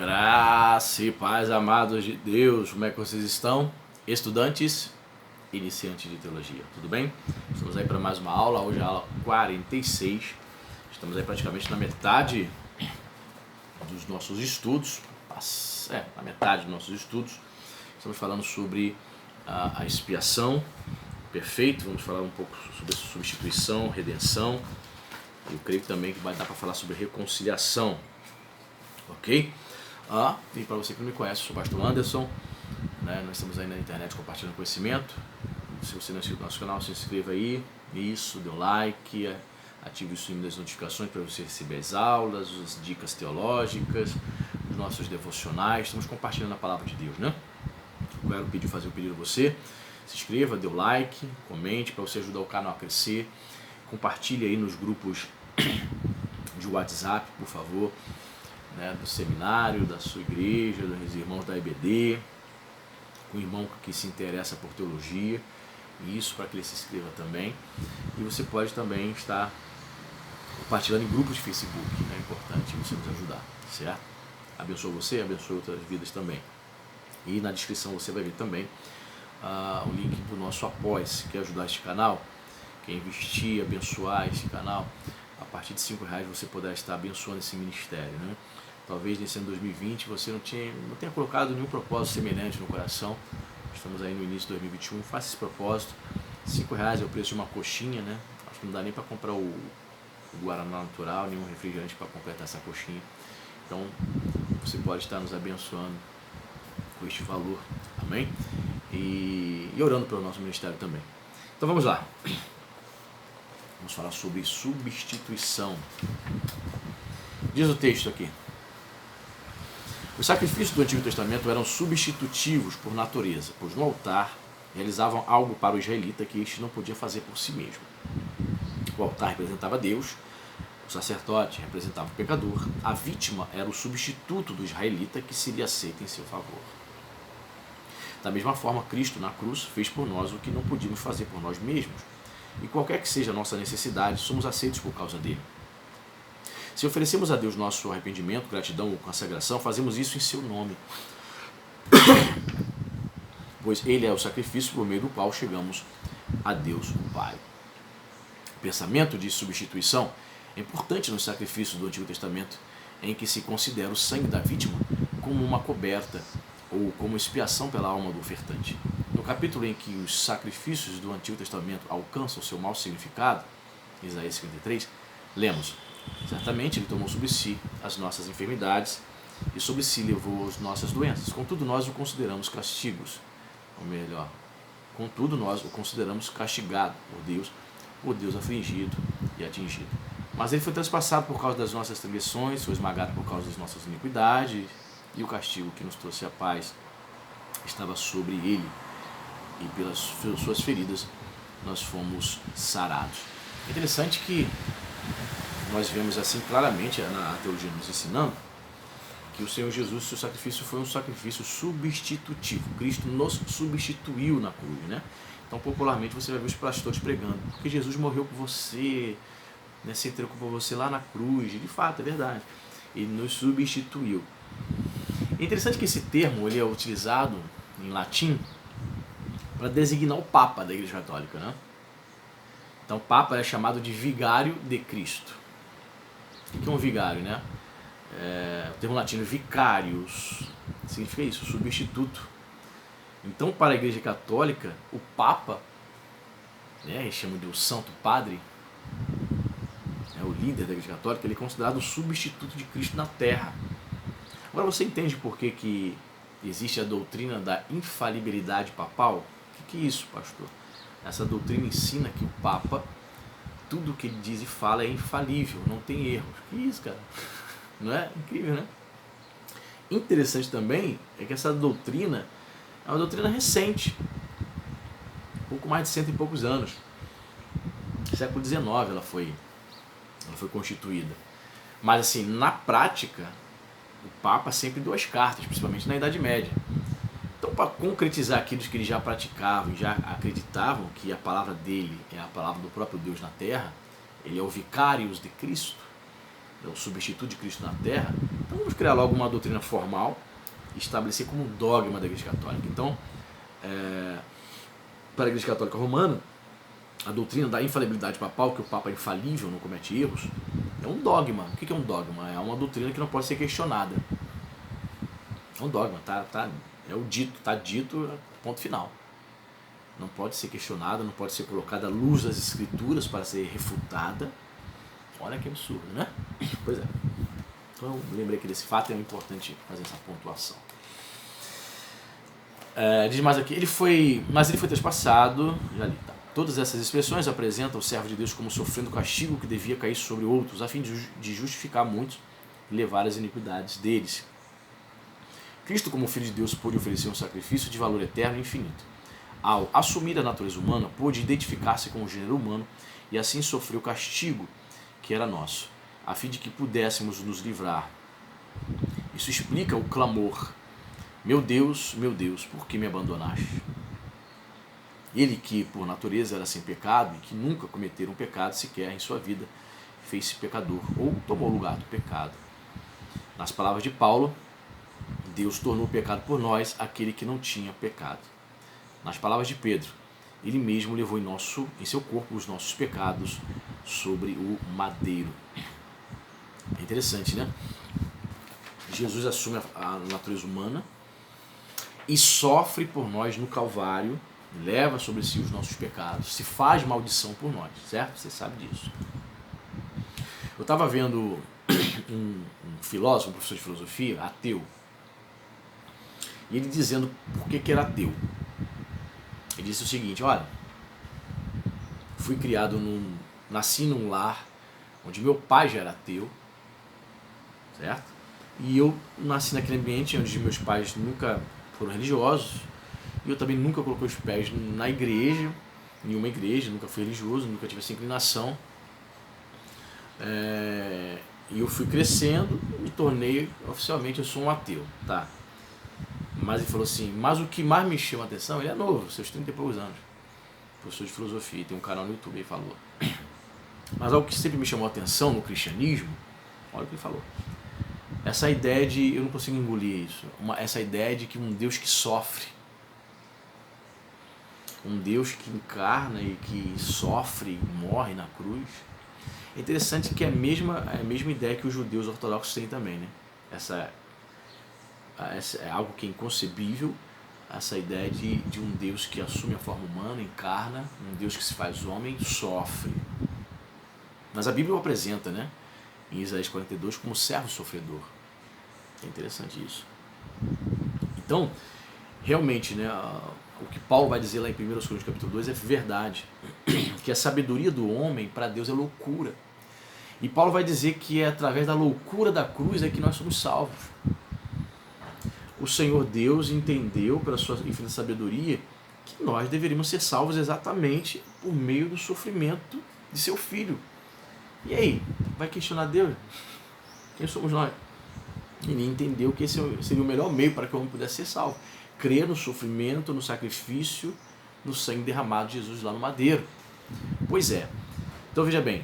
Graça e paz, amados de Deus, como é que vocês estão? Estudantes, iniciantes de teologia, tudo bem? Estamos aí para mais uma aula, hoje é a aula 46, estamos aí praticamente na metade dos nossos estudos, na metade dos nossos estudos, estamos falando sobre a expiação, perfeito, vamos falar um pouco sobre substituição, redenção, eu creio também que vai dar para falar sobre reconciliação, ok? E para você que não me conhece, eu sou o pastor Anderson, né? Nós estamos aí na internet compartilhando conhecimento. Se você não é inscrito no nosso canal, se inscreva aí, isso, dê um like, ative o sininho das notificações para você receber as aulas, as dicas teológicas, os nossos devocionais. Estamos compartilhando a palavra de Deus, né? Eu quero fazer um pedido a você, se inscreva, dê o like, comente para você ajudar o canal a crescer, compartilhe aí nos grupos de WhatsApp, por favor, né, do seminário, da sua igreja, dos irmãos da EBD, com o irmão que se interessa por teologia, e isso para que ele se inscreva também. E você pode também estar compartilhando em grupos de Facebook, é importante você nos ajudar, certo? Abençoa você, abençoa outras vidas também. E na descrição você vai ver também o link do nosso Apoia-se, que é ajudar este canal, que é investir, abençoar este canal. A partir de R$5 você poderá estar abençoando esse ministério, né? Talvez nesse ano 2020 você não tenha colocado nenhum propósito semelhante no coração. Estamos aí no início de 2021, faça esse propósito. R$5 é o preço de uma coxinha, né? Acho que não dá nem para comprar o Guaraná natural, nenhum refrigerante para completar essa coxinha. Então você pode estar nos abençoando com este valor, amém? E orando pelo nosso ministério também. Então vamos lá. Vamos falar sobre substituição. Diz o texto aqui: os sacrifícios do Antigo Testamento eram substitutivos por natureza, pois no altar realizavam algo para o israelita que este não podia fazer por si mesmo. O altar representava Deus, o sacerdote representava o pecador, a vítima era o substituto do israelita que seria aceito em seu favor. Da mesma forma, Cristo na cruz fez por nós o que não podíamos fazer por nós mesmos, e qualquer que seja a nossa necessidade, somos aceitos por causa dele. Se oferecemos a Deus nosso arrependimento, gratidão ou consagração, fazemos isso em seu nome, pois ele é o sacrifício por meio do qual chegamos a Deus o Pai. O pensamento de substituição é importante nos sacrifícios do Antigo Testamento, em que se considera o sangue da vítima como uma coberta ou como expiação pela alma do ofertante. No capítulo em que os sacrifícios do Antigo Testamento alcançam seu mau significado, Isaías 53, lemos: certamente ele tomou sobre si as nossas enfermidades e sobre si levou as nossas doenças. Contudo, nós o consideramos castigos, ou melhor, contudo, nós o consideramos castigado por Deus afligido e atingido. Mas ele foi transpassado por causa das nossas transgressões, foi esmagado por causa das nossas iniquidades, e o castigo que nos trouxe a paz estava sobre ele, e pelas suas feridas nós fomos sarados. É interessante que nós vemos assim claramente na teologia nos ensinando que o Senhor Jesus, seu sacrifício foi um sacrifício substitutivo. Cristo nos substituiu na cruz, né? Então popularmente você vai ver os pastores pregando, porque Jesus morreu por você, né? Se entregou por você lá na cruz, de fato, é verdade. Ele nos substituiu. É interessante que esse termo ele é utilizado em latim para designar o Papa da Igreja Católica, né? Então o Papa é chamado de vigário de Cristo. O que é um vigário, né? O termo latino vicarius significa isso, substituto. Então, para a Igreja Católica, o Papa, né, eles chamam de o Santo Padre, o líder da Igreja Católica, ele é considerado o substituto de Cristo na Terra. Agora você entende por que existe a doutrina da infalibilidade papal? O que é isso, pastor? Essa doutrina ensina que o Papa, tudo o que ele diz e fala é infalível, não tem erros. Que isso, cara? Não é? Incrível, né? Interessante também é que essa doutrina é uma doutrina recente, pouco mais de 100 e poucos anos. Século XIX ela foi constituída. Mas assim, na prática, o Papa sempre deu as cartas, principalmente na Idade Média. Então, para concretizar aquilo que eles já praticavam, já acreditavam que a palavra dele é a palavra do próprio Deus na Terra, ele é o vicarius de Cristo, é o substituto de Cristo na Terra, Então vamos criar logo uma doutrina formal e estabelecer como um dogma da Igreja Católica. Então, para a Igreja Católica Romana, a doutrina da infalibilidade papal, que o Papa é infalível, não comete erros, é um dogma. O que é um dogma? É uma doutrina que não pode ser questionada. É um dogma, é o dito, está dito, ponto final. Não pode ser questionada, não pode ser colocada à luz das Escrituras para ser refutada. Olha que absurdo, né? Pois é. Então, eu lembrei que desse fato é importante fazer essa pontuação. Diz mais aqui, mas ele foi trespassado, já li, tá? Todas essas expressões apresentam o servo de Deus como sofrendo o castigo que devia cair sobre outros, a fim de justificar muitos e levar as iniquidades deles. Cristo, como Filho de Deus, pôde oferecer um sacrifício de valor eterno e infinito. Ao assumir a natureza humana, pôde identificar-se com o gênero humano e assim sofreu o castigo que era nosso, a fim de que pudéssemos nos livrar. Isso explica o clamor: meu Deus, por que me abandonaste? Ele que, por natureza, era sem pecado e que nunca cometera um pecado sequer em sua vida, fez-se pecador ou tomou o lugar do pecado. Nas palavras de Paulo, Deus tornou pecado por nós aquele que não tinha pecado. Nas palavras de Pedro, ele mesmo levou em seu corpo os nossos pecados sobre o madeiro. É interessante, né? Jesus assume a natureza humana e sofre por nós no Calvário, leva sobre si os nossos pecados, se faz maldição por nós, certo? Você sabe disso. Eu estava vendo um filósofo, um professor de filosofia, ateu, e ele dizendo por que era ateu. Ele disse o seguinte: olha, nasci num lar onde meu pai já era ateu, certo? E eu nasci naquele ambiente onde meus pais nunca foram religiosos, e eu também nunca coloquei os pés na igreja, nenhuma igreja, nunca fui religioso, nunca tive essa inclinação. E eu fui crescendo, me tornei, oficialmente, eu sou um ateu, tá? Mas ele falou assim, mas o que mais me chama a atenção, ele é novo, seus 30 e poucos anos, professor de filosofia, tem um canal no YouTube, ele falou. Mas algo que sempre me chamou a atenção no cristianismo, olha o que ele falou. Essa ideia de, eu não consigo engolir isso, essa ideia de que um Deus que sofre, um Deus que encarna e que sofre e morre na cruz. É interessante que é a mesma ideia que os judeus ortodoxos têm também, né? Essa é algo que é inconcebível, essa ideia de um Deus que assume a forma humana, encarna, um Deus que se faz homem, sofre. Mas a Bíblia o apresenta, né, em Isaías 42, como servo sofredor. É interessante isso. Então, realmente, né, o que Paulo vai dizer lá em 1 Coríntios capítulo 2 é verdade, que a sabedoria do homem para Deus é loucura. E Paulo vai dizer que é através da loucura da cruz é que nós somos salvos. O Senhor Deus entendeu, pela sua infinita sabedoria, que nós deveríamos ser salvos exatamente por meio do sofrimento de seu Filho. E aí, vai questionar Deus? Quem somos nós? Ele entendeu que esse seria o melhor meio para que o homem pudesse ser salvo. Crer no sofrimento, no sacrifício, no sangue derramado de Jesus lá no madeiro. Pois é. Então veja bem,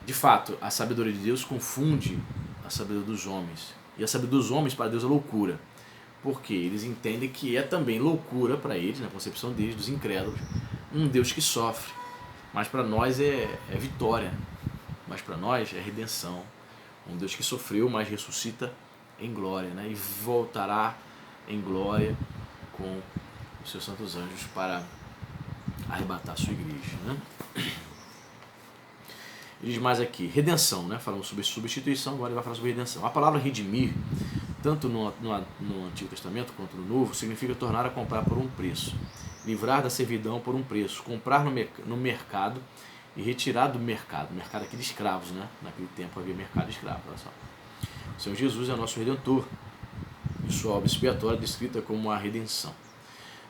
de fato, a sabedoria de Deus confunde a sabedoria dos homens. E a sabedoria dos homens para Deus é loucura. Porque eles entendem que é também loucura para eles, na concepção deles, dos incrédulos, um Deus que sofre. Mas para nós é vitória. Mas para nós é redenção. Um Deus que sofreu, mas ressuscita em glória, né? E voltará em glória com os seus santos anjos para arrebatar a sua igreja, né? Ele diz mais aqui, redenção, né? Falamos sobre substituição, agora ele vai falar sobre redenção. A palavra redimir, tanto no Antigo Testamento quanto no Novo, significa tornar a comprar por um preço, livrar da servidão por um preço, comprar no mercado e retirar do mercado aqui de escravos, né? Naquele tempo havia mercado de escravos. Olha só. O Senhor Jesus é nosso Redentor e sua obra expiatória é descrita como a redenção.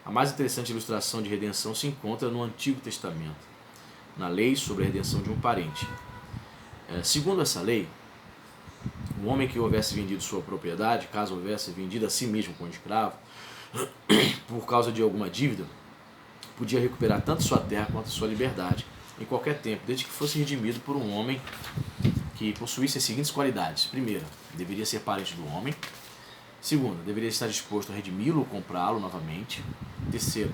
A mais interessante ilustração de redenção se encontra no Antigo Testamento, na lei sobre a redenção de um parente. Segundo essa lei, o homem que houvesse vendido sua propriedade, caso houvesse vendido a si mesmo como escravo, por causa de alguma dívida, podia recuperar tanto sua terra quanto sua liberdade em qualquer tempo, desde que fosse redimido por um homem que possuísse as seguintes qualidades. Primeira, deveria ser parente do homem. Segundo, deveria estar disposto a redimi-lo ou comprá-lo novamente. Terceiro,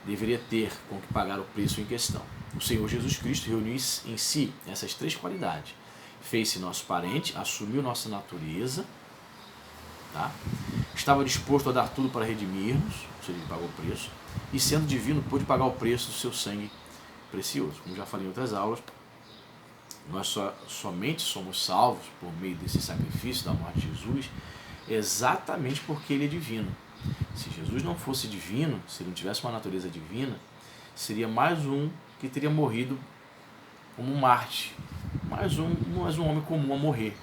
deveria ter com que pagar o preço em questão. O Senhor Jesus Cristo reuniu em si essas três qualidades. Fez-se nosso parente, assumiu nossa natureza, tá? Estava disposto a dar tudo para redimir-nos, ou seja, ele pagou o preço, e sendo divino, pôde pagar o preço do seu sangue precioso. Como já falei em outras aulas, nós somente somos salvos por meio desse sacrifício da morte de Jesus, exatamente porque ele é divino. Se Jesus não fosse divino, se ele não tivesse uma natureza divina, seria mais um que teria morrido como um Marte, mais um homem comum a morrer.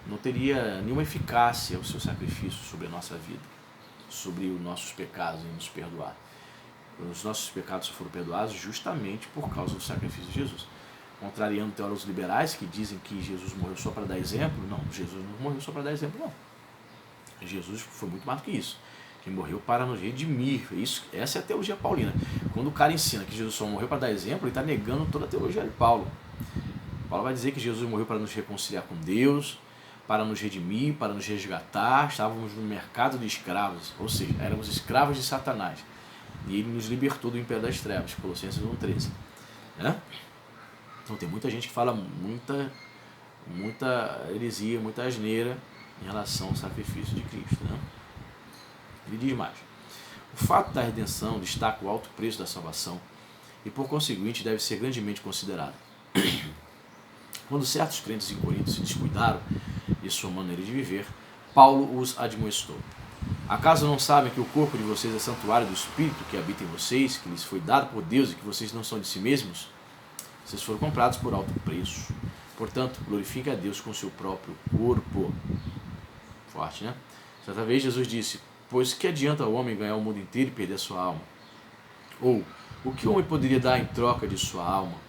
Não teria nenhuma eficácia o seu sacrifício sobre a nossa vida, sobre os nossos pecados e nos perdoar. Os nossos pecados foram perdoados justamente por causa do sacrifício de Jesus. Contrariando teólogos liberais que dizem que Jesus morreu só para dar exemplo, não, Jesus não morreu só para dar exemplo, não. Jesus foi muito mais do que isso. Ele morreu para nos redimir. Essa é a teologia paulina. Quando o cara ensina que Jesus só morreu para dar exemplo, ele está negando toda a teologia de Paulo. Paulo vai dizer que Jesus morreu para nos reconciliar com Deus, para nos redimir, para nos resgatar. Estávamos no mercado de escravos, ou seja, éramos escravos de Satanás. E ele nos libertou do império das trevas, Colossenses 1,13. Né? Então tem muita gente que fala muita heresia, muita asneira em relação ao sacrifício de Cristo. Né? Ele diz mais: o fato da redenção destaca o alto preço da salvação e, por conseguinte, deve ser grandemente considerado. Quando certos crentes em Corinto se descuidaram de sua maneira de viver, Paulo os admoestou. Acaso não sabem que o corpo de vocês é santuário do Espírito que habita em vocês, que lhes foi dado por Deus e que vocês não são de si mesmos? Vocês foram comprados por alto preço. Portanto, glorifiquem a Deus com o seu próprio corpo. Forte, né? Certa vez Jesus disse: pois que adianta o homem ganhar o mundo inteiro e perder a sua alma? Ou, o que o homem poderia dar em troca de sua alma?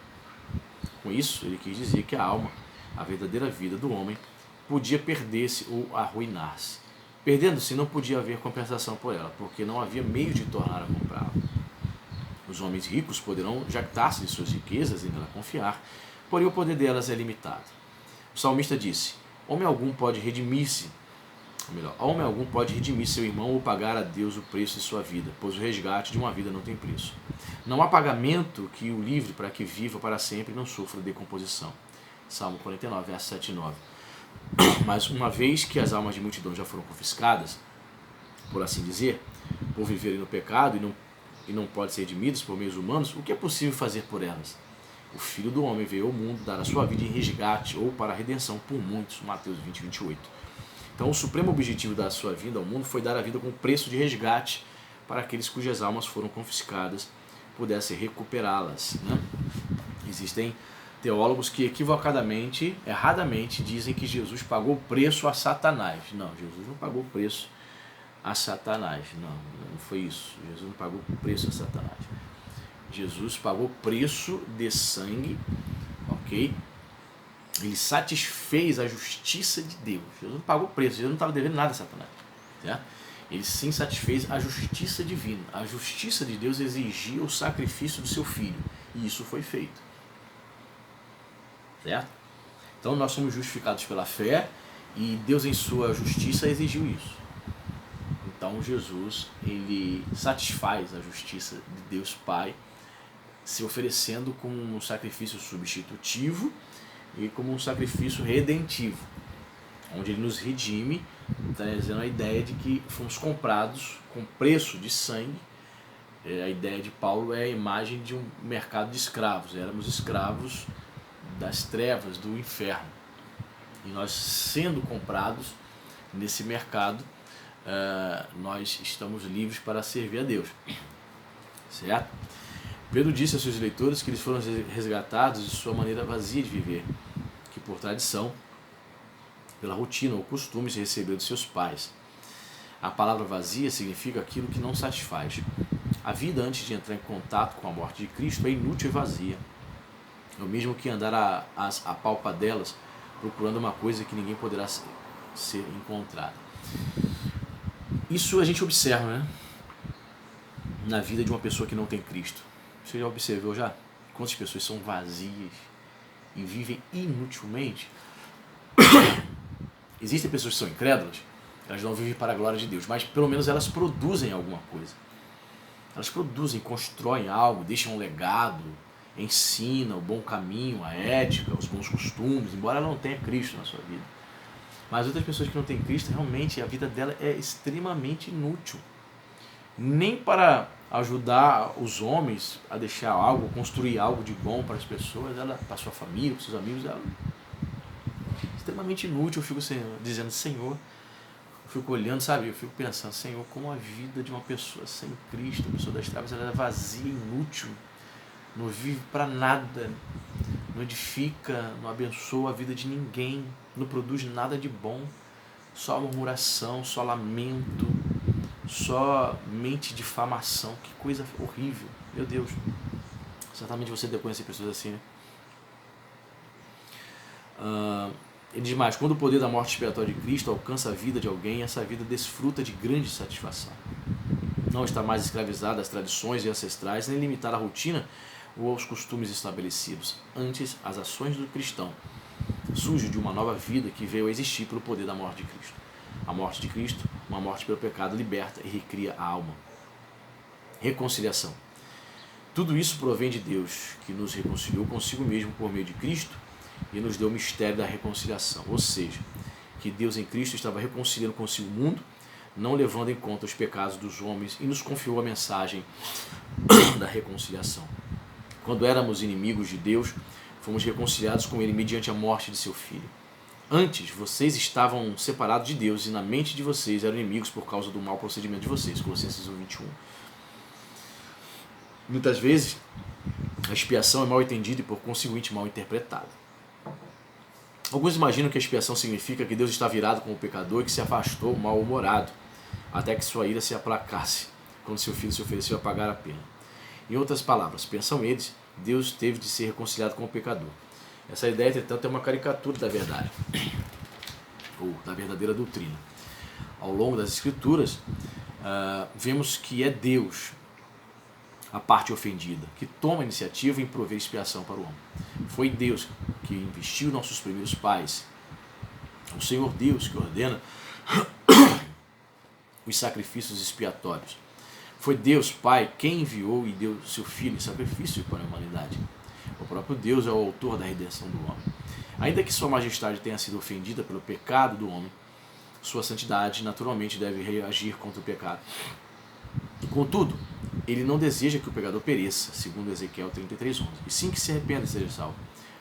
Com isso, ele quis dizer que a alma, a verdadeira vida do homem, podia perder-se ou arruinar-se. Perdendo-se, não podia haver compensação por ela, porque não havia meio de tornar a comprá-la. Os homens ricos poderão jactar-se de suas riquezas e nela confiar, porém o poder delas é limitado. O salmista disse: homem algum pode redimir-se, ou melhor, homem algum pode redimir seu irmão ou pagar a Deus o preço de sua vida, pois o resgate de uma vida não tem preço. Não há pagamento que o livre para que viva para sempre e não sofra decomposição. Salmo 49, versos 7 e 9. Mas uma vez que as almas de multidão já foram confiscadas, por assim dizer, por viverem no pecado e não podem ser redimidas por meios humanos, o que é possível fazer por elas? O Filho do Homem veio ao mundo dar a sua vida em resgate ou para a redenção por muitos. Mateus 20, 28. Então o supremo objetivo da sua vinda ao mundo foi dar a vida com preço de resgate para aqueles cujas almas foram confiscadas, pudessem recuperá-las. Né? Existem teólogos que equivocadamente, erradamente, dizem que Jesus pagou o preço a Satanás. Não, Jesus não pagou o preço a Satanás. Não foi isso. Jesus não pagou o preço a Satanás. Jesus pagou o preço de sangue, ok? Ele satisfez a justiça de Deus. Jesus não pagou o preço, Jesus não estava devendo nada a Satanás. Certo? Ele sim satisfez a justiça divina. A justiça de Deus exigia o sacrifício do seu filho. E isso foi feito. Certo? Então nós somos justificados pela fé e Deus em sua justiça exigiu isso. Então Jesus, ele satisfaz a justiça de Deus Pai, se oferecendo como um sacrifício substitutivo e como um sacrifício redentivo, onde ele nos redime, trazendo a ideia de que fomos comprados com preço de sangue. A ideia de Paulo é a imagem de um mercado de escravos. Éramos escravos das trevas, do inferno. E nós, sendo comprados nesse mercado, nós estamos livres para servir a Deus. Certo? Pedro disse a seus leitores que eles foram resgatados de sua maneira vazia de viver, que por tradição, pela rotina ou costume se recebeu de seus pais. A palavra vazia significa aquilo que não satisfaz. A vida antes de entrar em contato com a morte de Cristo é inútil e vazia. É o mesmo que andar a palpadelas procurando uma coisa que ninguém poderá ser encontrada. Isso a gente observa, né? Na vida de uma pessoa que não tem Cristo. Você já observou já? Quantas pessoas são vazias e vivem inutilmente? Existem pessoas que são incrédulas, elas não vivem para a glória de Deus, mas pelo menos elas produzem alguma coisa. Elas produzem, constroem algo, deixam um legado, ensinam o bom caminho, a ética, os bons costumes, embora ela não tenha Cristo na sua vida. Mas outras pessoas que não têm Cristo, realmente a vida dela é extremamente inútil. Nem para ajudar os homens a deixar algo, construir algo de bom para as pessoas, ela, para a sua família, para os seus amigos, ela é extremamente inútil. Eu fico dizendo, Senhor, eu fico olhando, sabe? Eu fico pensando, Senhor, como a vida de uma pessoa sem Cristo, uma pessoa das trevas, ela é vazia, inútil, não vive para nada, não edifica, não abençoa a vida de ninguém, não produz nada de bom, só murmuração, só lamento, só mente difamação. Que coisa horrível, meu Deus. Certamente você deve conhecer pessoas assim, né? Ele diz mais, quando o poder da morte expiatória de Cristo alcança a vida de alguém, essa vida desfruta de grande satisfação. Não está mais escravizada às tradições e ancestrais, nem limitada à rotina ou aos costumes estabelecidos. Antes, as ações do cristão surgem de uma nova vida que veio a existir pelo poder da morte de Cristo. A morte de Cristo, uma morte pelo pecado, liberta e recria a alma. Reconciliação. Tudo isso provém de Deus, que nos reconciliou consigo mesmo por meio de Cristo e nos deu o mistério da reconciliação. Ou seja, que Deus em Cristo estava reconciliando consigo o mundo, não levando em conta os pecados dos homens, e nos confiou a mensagem da reconciliação. Quando éramos inimigos de Deus, fomos reconciliados com Ele mediante a morte de seu Filho. Antes, vocês estavam separados de Deus e na mente de vocês eram inimigos por causa do mau procedimento de vocês. Colossenses 1:21. Muitas vezes, a expiação é mal entendida e, por conseguinte, mal interpretada. Alguns imaginam que a expiação significa que Deus está virado com o pecador e que se afastou mal-humorado, até que sua ira se aplacasse, quando seu filho se ofereceu a pagar a pena. Em outras palavras, pensam eles, Deus teve de ser reconciliado com o pecador. Essa ideia, entretanto, é uma caricatura da verdade, ou da verdadeira doutrina. Ao longo das Escrituras, vemos que é Deus a parte ofendida, que toma a iniciativa em prover expiação para o homem. Foi Deus que investiu nossos primeiros pais. O Senhor Deus que ordena os sacrifícios expiatórios. Foi Deus, Pai, quem enviou e deu seu Filho em sacrifício para a humanidade. O próprio Deus é o autor da redenção do homem. Ainda que sua majestade tenha sido ofendida pelo pecado do homem, sua santidade naturalmente deve reagir contra o pecado. Contudo, ele não deseja que o pecador pereça, segundo Ezequiel 33:11, e sim que se arrependa e seja salvo.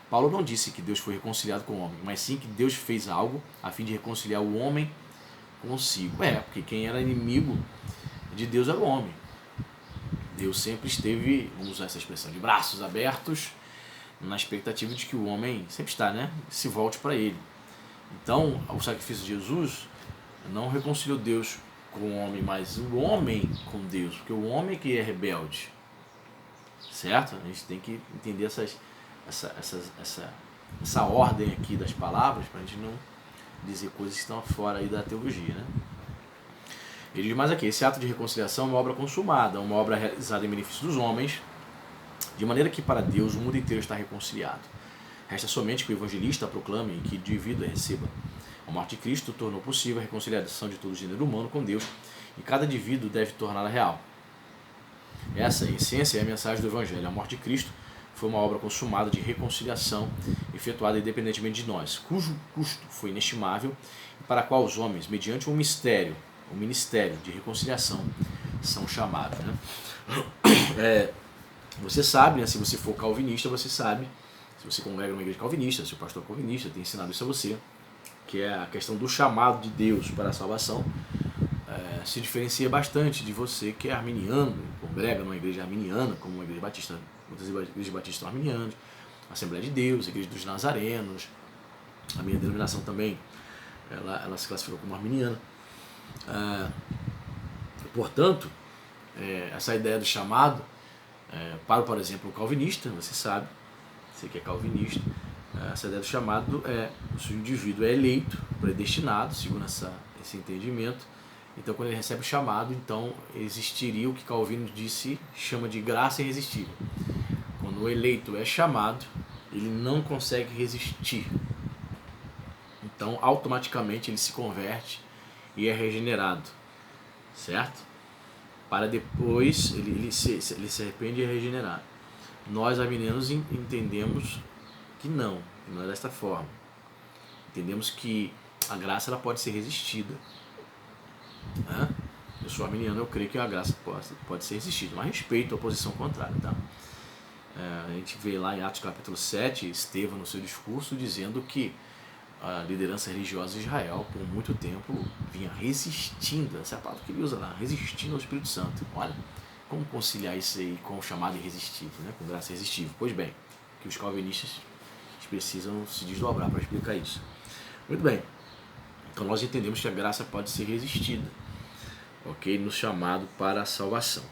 Paulo não disse que Deus foi reconciliado com o homem, mas sim que Deus fez algo a fim de reconciliar o homem consigo. Porque quem era inimigo de Deus era o homem. Deus sempre esteve, vamos usar essa expressão, de braços abertos, na expectativa de que o homem sempre está, se volte para ele. Então, o sacrifício de Jesus não reconciliou Deus com o homem, mas o homem com Deus, porque o homem que é rebelde, certo? A gente tem que entender essa ordem aqui das palavras, para a gente não dizer coisas que estão fora aí da teologia, Ele diz mais aqui, esse ato de reconciliação é uma obra consumada, uma obra realizada em benefício dos homens, de maneira que para Deus o mundo inteiro está reconciliado. Resta somente que o evangelista proclame e que o indivíduo receba. A morte de Cristo tornou possível a reconciliação de todo o gênero humano com Deus, e cada indivíduo deve torná-la real. Essa, em essência, é a mensagem do Evangelho. A morte de Cristo foi uma obra consumada de reconciliação, efetuada independentemente de nós, cujo custo foi inestimável, e para a qual os homens, mediante um ministério de reconciliação, são chamados. Você sabe, se você for calvinista, você sabe, se você congrega numa igreja calvinista, se o pastor é calvinista tem ensinado isso a você, que é a questão do chamado de Deus para a salvação, se diferencia bastante de você que é arminiano, congrega numa igreja arminiana, como uma igreja batista, muitas igrejas batistas são arminianas, Assembleia de Deus, Igreja dos Nazarenos, a minha denominação também, ela se classifica como arminiana. Portanto, essa ideia do chamado, para, por exemplo, o calvinista, você que é calvinista, essa ideia do chamado se o indivíduo é eleito, predestinado, segundo esse entendimento, então quando ele recebe o chamado, então existiria o que Calvino chama de graça irresistível. Quando o eleito é chamado, ele não consegue resistir. Então, automaticamente ele se converte e é regenerado, certo? Para depois ele se arrepende e é regenerado. Nós, arminianos, entendemos que não é desta forma. Entendemos que a graça ela pode ser resistida. Né? Eu sou arminiano, eu creio que a graça pode ser resistida, mas respeito a posição contrária. Tá? A gente vê lá em Atos capítulo 7, Estevão no seu discurso dizendo que a liderança religiosa de Israel por muito tempo vinha resistindo, essa é a palavra que ele usa lá, resistindo ao Espírito Santo. Olha, como conciliar isso aí com o chamado irresistível, né? Com graça irresistível? Pois bem, que os calvinistas precisam se desdobrar para explicar isso. Muito bem, então nós entendemos que a graça pode ser resistida, ok? No chamado para a salvação.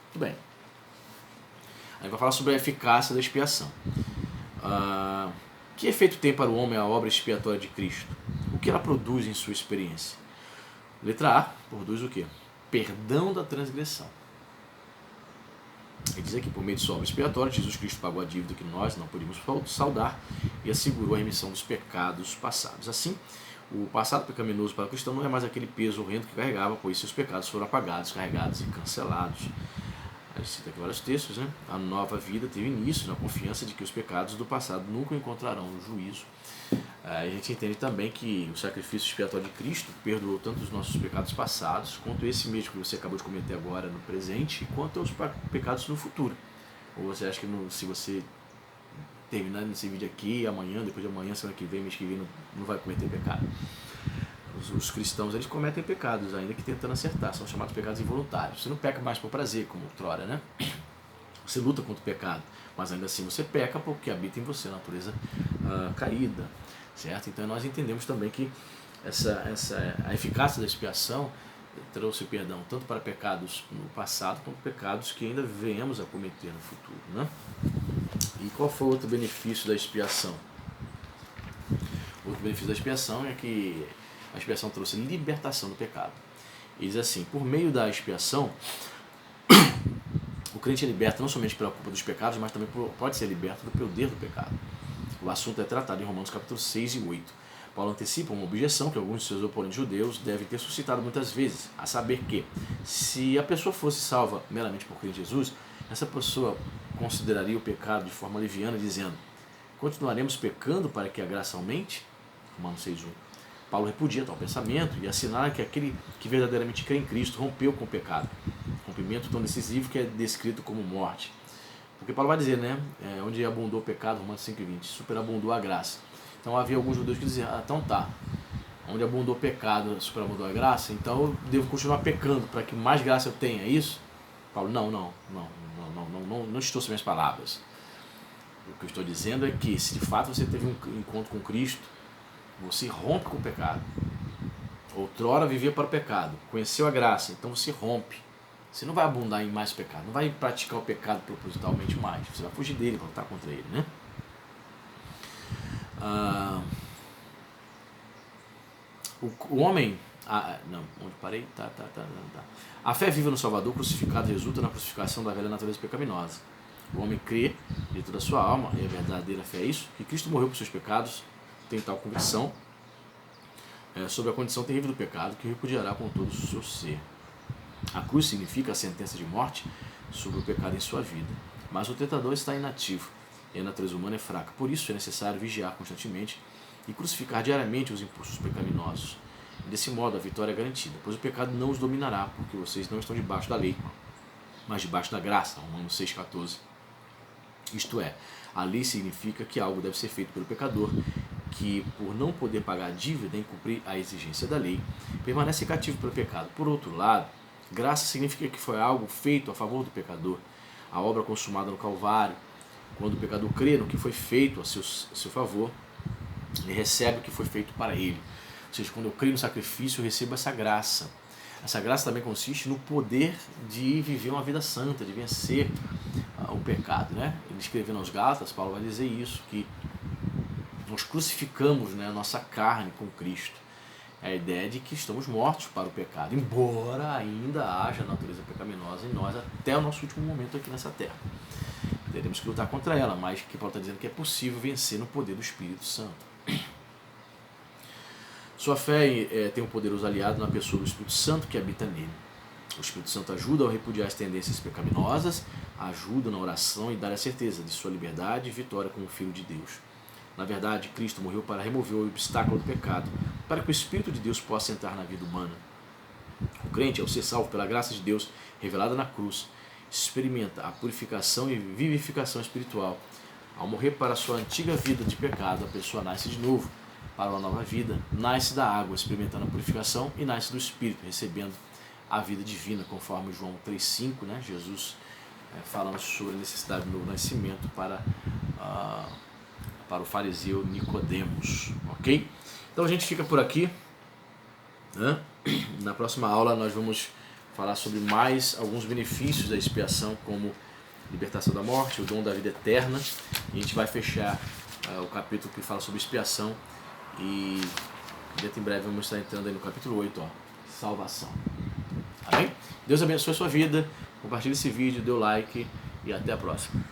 Muito bem. Aí vai falar sobre a eficácia da expiação. Que efeito tem para o homem a obra expiatória de Cristo? O que ela produz em sua experiência? Letra A, produz o quê? Perdão da transgressão. Ele diz aqui, por meio de sua obra expiatória, Jesus Cristo pagou a dívida que nós não podíamos saldar e assegurou a remissão dos pecados passados. Assim, o passado pecaminoso para o cristão não é mais aquele peso horrendo que carregava, pois seus pecados foram apagados, carregados e cancelados. A gente cita aqui vários textos, né? A nova vida teve início na confiança de que os pecados do passado nunca encontrarão no juízo. A gente entende também que o sacrifício expiatório de Cristo perdoou tanto os nossos pecados passados, quanto esse mesmo que você acabou de cometer agora no presente, quanto os pecados no futuro. Ou você acha que se você terminar esse vídeo aqui, amanhã, depois de amanhã, semana que vem, mês que vem, não vai cometer pecado? Os cristãos, eles cometem pecados, ainda que tentando acertar, são chamados pecados involuntários. Você não peca mais por prazer, como outrora, né? Você luta contra o pecado, mas ainda assim você peca porque habita em você a natureza caída, certo? Então nós entendemos também que a eficácia da expiação trouxe perdão tanto para pecados no passado, quanto pecados que ainda venhamos a cometer no futuro, né? E qual foi o outro benefício da expiação? O outro benefício da expiação é que a expiação trouxe libertação do pecado. Ele diz assim, por meio da expiação, o crente é liberto não somente pela culpa dos pecados, mas também pode ser liberto do poder do pecado. O assunto é tratado em Romanos capítulo 6 e 8. Paulo antecipa uma objeção que alguns de seus oponentes judeus devem ter suscitado muitas vezes, a saber que, se a pessoa fosse salva meramente por crer em Jesus, essa pessoa consideraria o pecado de forma leviana, dizendo, continuaremos pecando para que a graça aumente? Romanos 6, 1. Paulo repudia tal pensamento e assinala que aquele que verdadeiramente crê em Cristo rompeu com o pecado. Rompimento tão decisivo que é descrito como morte. Porque Paulo vai dizer, né? Onde abundou o pecado, Romanos 5,20, superabundou a graça. Então havia alguns judeus que diziam, então tá, onde abundou o pecado, superabundou a graça, então eu devo continuar pecando para que mais graça eu tenha, é isso? Paulo, não distorça minhas palavras. O que eu estou dizendo é que se de fato você teve um encontro com Cristo, você rompe com o pecado. Outrora vivia para o pecado, conheceu a graça, então você rompe. Você não vai abundar em mais pecado, não vai praticar o pecado propositalmente mais. Você vai fugir dele, para lutar contra ele, né? O homem... onde parei? Tá. A fé viva no Salvador crucificado resulta na crucificação da velha natureza pecaminosa. O homem crê, de toda a sua alma, e a verdadeira fé é isso, que Cristo morreu por seus pecados, tem tal convicção sobre a condição terrível do pecado que repudiará com todo o seu ser. A cruz significa a sentença de morte sobre o pecado em sua vida, mas o tentador está inativo e a natureza humana é fraca. Por isso é necessário vigiar constantemente e crucificar diariamente os impulsos pecaminosos. E desse modo a vitória é garantida, pois o pecado não os dominará, porque vocês não estão debaixo da lei, mas debaixo da graça. Romanos 6,14. Isto é, a lei significa que algo deve ser feito pelo pecador, que, por não poder pagar a dívida e cumprir a exigência da lei, permanece cativo pelo pecado. Por outro lado, graça significa que foi algo feito a favor do pecador, a obra consumada no Calvário. Quando o pecador crê no que foi feito a seu favor, ele recebe o que foi feito para ele. Ou seja, quando eu creio no sacrifício, eu recebo essa graça. Essa graça também consiste no poder de viver uma vida santa, de vencer o pecado, né? Ele escrevendo aos Gálatas, Paulo vai dizer isso, que nós crucificamos, né, a nossa carne com Cristo. É a ideia de que estamos mortos para o pecado, embora ainda haja natureza pecaminosa em nós até o nosso último momento aqui nessa terra. Teremos que lutar contra ela, mas que Paulo está dizendo que é possível vencer no poder do Espírito Santo. Sua fé tem um poderoso aliado na pessoa do Espírito Santo que habita nele. O Espírito Santo ajuda a repudiar as tendências pecaminosas, ajuda na oração e dá a certeza de sua liberdade e vitória como Filho de Deus. Na verdade, Cristo morreu para remover o obstáculo do pecado, para que o Espírito de Deus possa entrar na vida humana. O crente, ao ser salvo pela graça de Deus revelada na cruz, experimenta a purificação e vivificação espiritual. Ao morrer para a sua antiga vida de pecado, a pessoa nasce de novo para uma nova vida, nasce da água, experimentando a purificação, e nasce do Espírito, recebendo a vida divina, conforme João 3,5, né? Jesus falando sobre a necessidade do novo nascimento para o fariseu Nicodemos, ok? Então a gente fica por aqui, né? Na próxima aula nós vamos falar sobre mais alguns benefícios da expiação, como libertação da morte, o dom da vida eterna, e a gente vai fechar o capítulo que fala sobre expiação, e dentro em breve vamos estar entrando aí no capítulo 8, salvação. Amém? Deus abençoe a sua vida, compartilhe esse vídeo, dê o like e até a próxima.